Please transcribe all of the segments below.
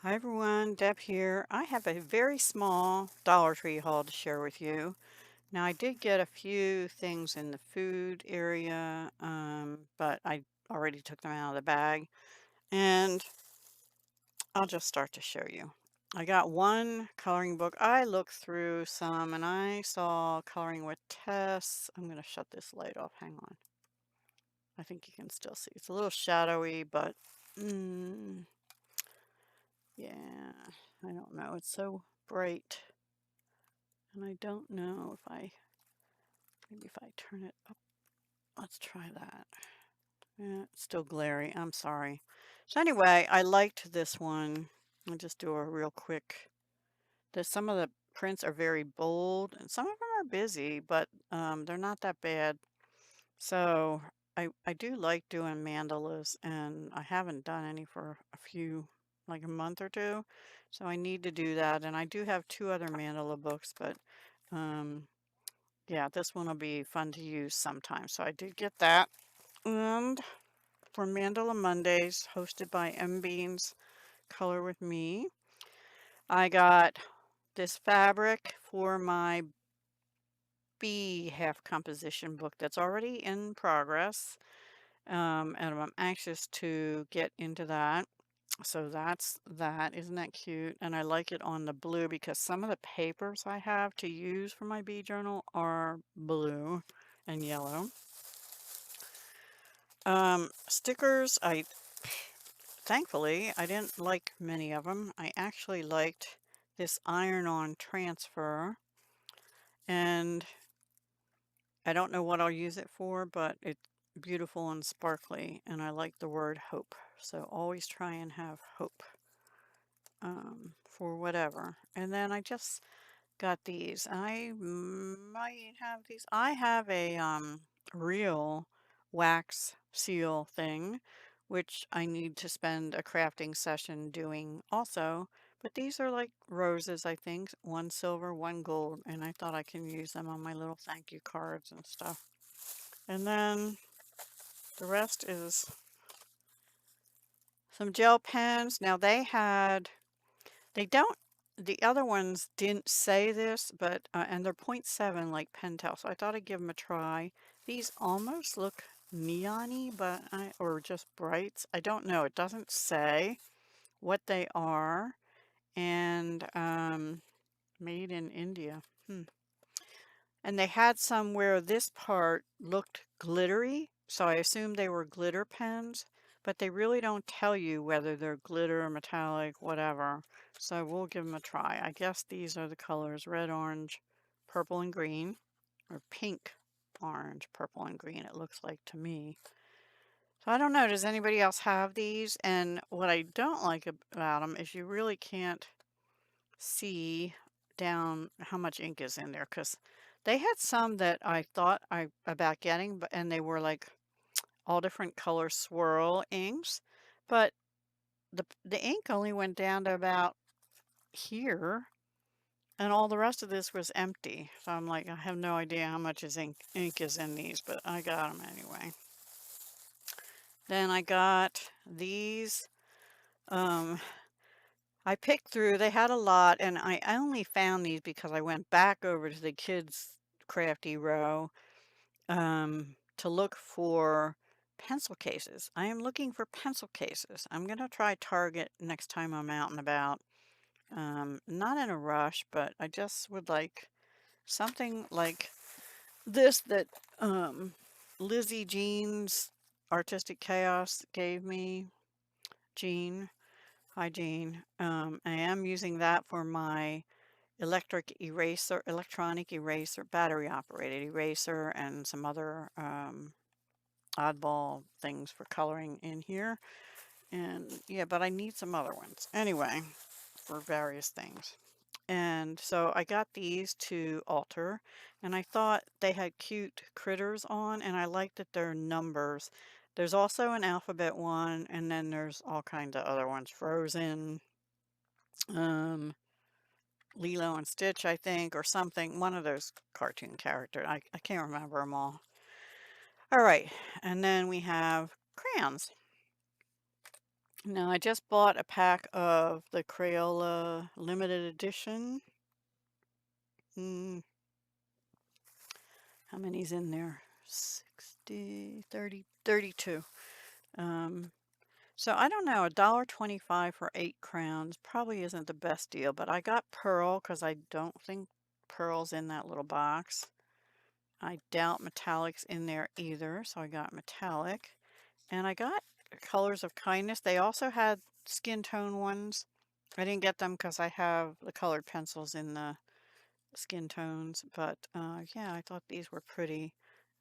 Hi everyone, Deb here. I have a very small Dollar Tree haul to share with you. Now I did get a few things in the food area, but I already took them out of the bag and I'll just start to show you. I got one coloring book. I looked through some and I saw Coloring with Tess. I'm going to shut this light off. Hang on. I think you can still see. It's a little shadowy, but mm, yeah, I don't know. It's so bright. And I don't know maybe if I turn it up, let's try that. Yeah, it's still glary, I'm sorry. So anyway, I liked this one. I'll just do a real quick. Some of the prints are very bold and some of them are busy, but they're not that bad. So I do like doing mandalas and I haven't done any for like a month or two. So I need to do that. And I do have two other mandala books, but um, yeah, this one will be fun to use sometime. So I did get that. And for Mandala Mondays, hosted by M Beans Color with Me, I got this fabric for my bee half composition book that's already in progress. And I'm anxious to get into that. So that's that. Isn't that cute? And I like it on the blue because some of the papers I have to use for my bee journal are blue and yellow. Stickers, thankfully, I didn't like many of them. I actually liked this iron-on transfer, and I don't know what I'll use it for, but it's beautiful and sparkly, and I like the word hope. So always try and have hope for whatever. And then I just got these. I might have these. I have a real wax seal thing, which I need to spend a crafting session doing also. But these are like roses, I think. One silver, one gold. And I thought I can use them on my little thank you cards and stuff. And then the rest is some gel pens. Now they don't, the other ones didn't say this, but, and they're .7 like Pentel, so I thought I'd give them a try. These almost look neon-y, or just brights. I don't know. It doesn't say what they are. And, made in India. And they had some where this part looked glittery, so I assumed they were glitter pens, but they really don't tell you whether they're glitter, metallic, whatever. So we'll give them a try. I guess these are the colors: red, orange, purple, and green, or pink, orange, purple, and green, it looks like to me. So I don't know, does anybody else have these? And what I don't like about them is you really can't see down how much ink is in there, because they had some that I thought about getting, and they were like all different color swirl inks, but the ink only went down to about here, and all the rest of this was empty. So I'm like, I have no idea how much ink is in these, but I got them anyway. Then I got these. Um, I picked through, they had a lot, and I only found these because I went back over to the kids' crafty row to look for pencil cases. I am looking for pencil cases. I'm going to try Target next time I'm out and about. Not in a rush, but I just would like something like this that Lizzie Jean's Artistic Chaos gave me. Jean. Hi, Jean. I am using that for my electronic eraser, battery operated eraser, and some other oddball things for coloring in here. And yeah, but I need some other ones anyway for various things. And so I got these to alter, and I thought they had cute critters on, and I like that they're numbers. There's also an alphabet one, and then there's all kinds of other ones. Frozen, Lilo and Stitch, I think, or something. One of those cartoon characters. I can't remember them all. All right, and then we have crayons. Now, I just bought a pack of the Crayola limited edition. Mm, how many's in there? 60, 30, 32. Um, so I don't know, $1.25 for 8 crowns probably isn't the best deal, but I got pearl because I don't think pearl's in that little box. I doubt metallic's in there either, so I got metallic. And I got colors of kindness. They also had skin tone ones. I didn't get them because I have the colored pencils in the skin tones, but yeah, I thought these were pretty.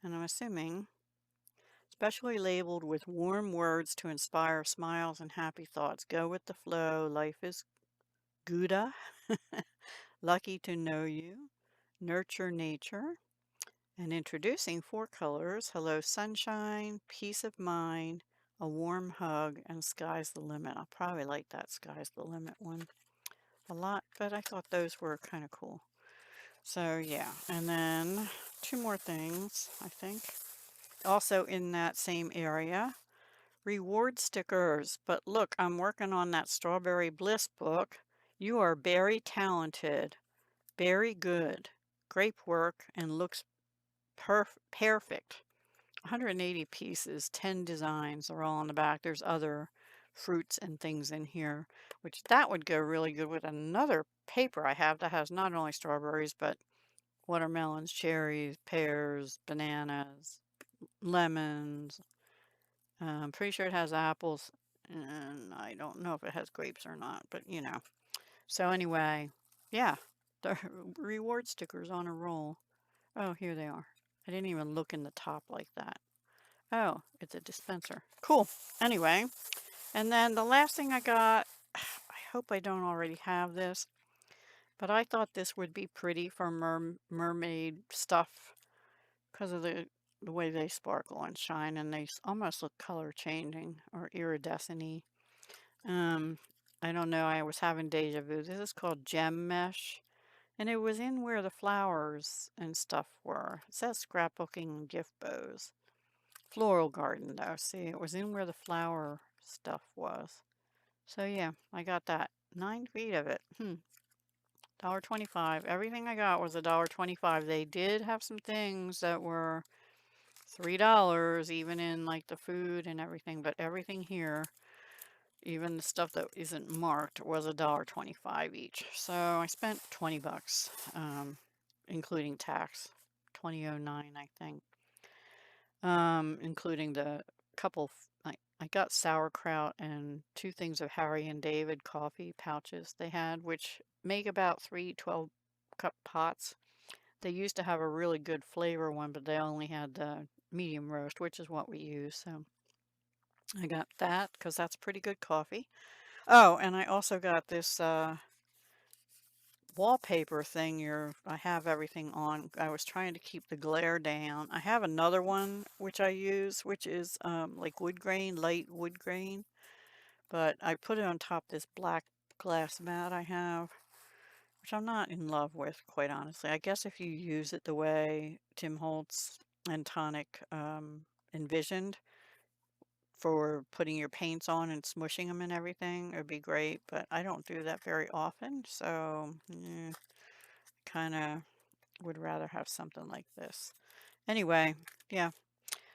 And I'm assuming specially labeled with warm words to inspire smiles and happy thoughts. Go with the flow. Life is Gouda. Lucky to know you. Nurture nature. And introducing 4 colors. Hello sunshine, peace of mind, a warm hug, and sky's the limit. I'll probably like that sky's the limit one a lot, but I thought those were kind of cool. So yeah, and then 2 more things, I think. Also in that same area, reward stickers. But look, I'm working on that Strawberry Bliss book. You are very talented, very good, great work, and looks perfect. 180 pieces, 10 designs are all on the back. There's other fruits and things in here, which that would go really good with another paper I have that has not only strawberries, but watermelons, cherries, pears, bananas, lemons. I'm pretty sure it has apples, and I don't know if it has grapes or not, but you know. So anyway, yeah, the reward stickers on a roll. Oh, here they are. I didn't even look in the top like that. Oh, it's a dispenser. Cool. Anyway, and then the last thing I got, I hope I don't already have this, but I thought this would be pretty for mermaid stuff because of the way they sparkle and shine, and they almost look color changing or iridescent-y. Um, I don't know, I was having deja vu. This is called Gem Mesh, and it was in where the flowers and stuff were. It says scrapbooking and gift bows. Floral garden though. See, it was in where the flower stuff was. So yeah, I got that. 9 feet of it. $1.25. Everything I got was $1.25. They did have some things that were $3, even in like the food and everything, but everything here, even the stuff that isn't marked, was $1.25 each. So I spent 20 bucks, including tax. 2009, I think. Including the couple, I got sauerkraut and 2 things of Harry and David coffee pouches they had, which make about 3 12-cup pots. They used to have a really good flavor one, but they only had the medium roast, which is what we use. So I got that because that's pretty good coffee. Oh, and I also got this wallpaper thing I have everything on. I was trying to keep the glare down. I have another one which I use, which is like wood grain, light wood grain, but I put it on top this black glass mat I have, which I'm not in love with, quite honestly. I guess if you use it the way Tim Holtz and Tonic envisioned for putting your paints on and smushing them and everything, it would be great, but I don't do that very often, so kind of would rather have something like this. Anyway, yeah.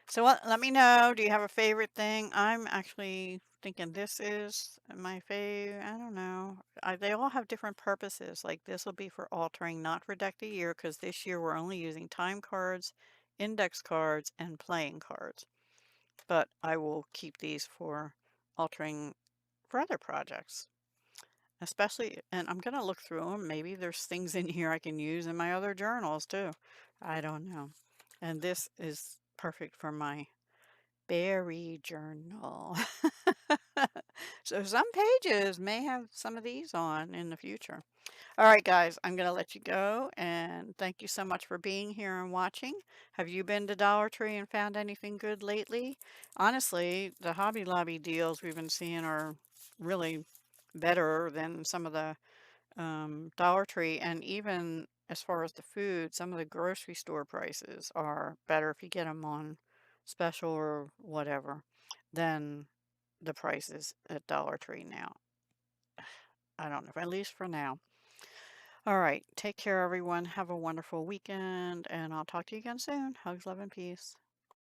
So let me know. Do you have a favorite thing? I'm actually thinking this is my favorite. I don't know. They all have different purposes. Like this will be for altering, not for deck the year, because this year we're only using time cards, index cards, and playing cards. But I will keep these for altering for other projects. Especially, and I'm gonna look through them. Maybe there's things in here I can use in my other journals too. I don't know. And this is perfect for my berry journal. So some pages may have some of these on in the future. All right, guys, I'm going to let you go. And thank you so much for being here and watching. Have you been to Dollar Tree and found anything good lately? Honestly, the Hobby Lobby deals we've been seeing are really better than some of the Dollar Tree. And even as far as the food, some of the grocery store prices are better if you get them on special or whatever than the prices at Dollar Tree now. I don't know, at least for now. All right. Take care, everyone. Have a wonderful weekend, and I'll talk to you again soon. Hugs, love, and peace.